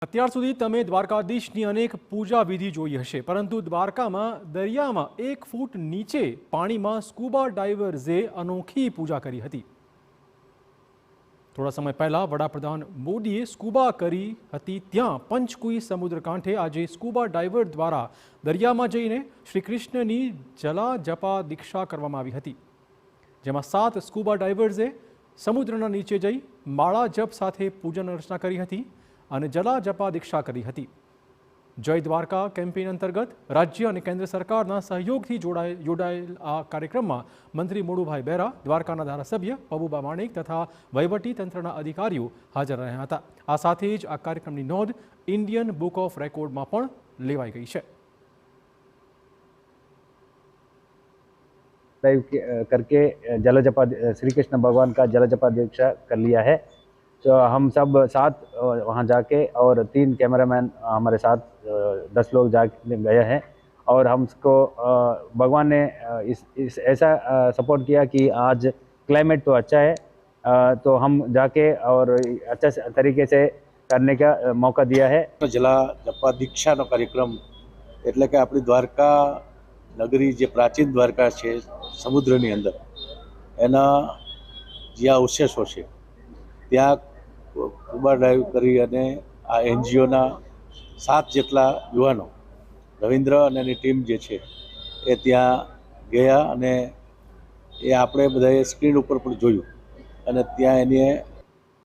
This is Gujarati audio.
અત્યાર સુધી તમે દ્વારકાધીશની અનેક પૂજા વિધિ જોઈ હશે, પરંતુ દ્વારકામાં દરિયામાં 1 ફૂટ નીચે પાણીમાં સ્કૂબા ડાઇવર્સે અનોખી પૂજા કરી હતી। થોડા સમય પહેલા વડાપ્રધાન મોદીએ સ્કૂબા કરી હતી ત્યાં પંચકુઈ સમુદ્ર કાંઠે આજે સ્કૂબા ડાઇવર દ્વારા દરિયામાં જઈને શ્રી કૃષ્ણની જલા જપા દીક્ષા કરવામાં આવી હતી, જેમાં 7 સ્કૂબા ડાઇવર્સે સમુદ્રના નીચે જઈ માળા જપ સાથે પૂજન અર્ચના કરી હતી અને જલા જપા દીક્ષા કરી હતી। જય દ્વારકા કેમ્પેઇન અંતર્ગત રાજ્ય અને કેન્દ્ર સરકારના સહયોગથી જોડાયેલ આ કાર્યક્રમમાં મંત્રી મોડુભાઈ બેરા, દ્વારકાના ધારાસભ્ય પબુબા માણેક તથા વહીવટી તંત્રના અધિકારીઓ હાજર રહ્યા હતા। આ સાથે જ આ કાર્યક્રમની નોંધ ઇન્ડિયન બુક ઓફ રેકોર્ડમાં પણ લેવાઈ ગઈ છે। करके जलजपा श्री कृष्ण भगवान का जलजपा दीक्षा कर लिया है। तो हम सब साथ वहाँ जाके और 3 कैमरामैन हमारे साथ 10 लोग जाके गए हैं और हमको भगवान ने इस ऐसा सपोर्ट किया कि आज क्लाइमेट तो अच्छा है, तो हम जाके और अच्छा तरीके से करने का मौका दिया है। जला जपा दीक्षाનો કાર્યક્રમ એટલે કે આપણી દ્વારકા નગરી જે પ્રાચીન દ્વારકા છે સમુદ્રની અંદર એના જ્યાં અવશેષો છે ત્યાં સ્કૂબા ડાઇવ કરી અને આ એનજીઓના 7 જેટલા યુવાનો રવિન્દ્ર અને એની ટીમ જે છે એ ત્યાં ગયા અને એ આપણે બધાએ સ્ક્રીન ઉપર પણ જોયું અને ત્યાં એને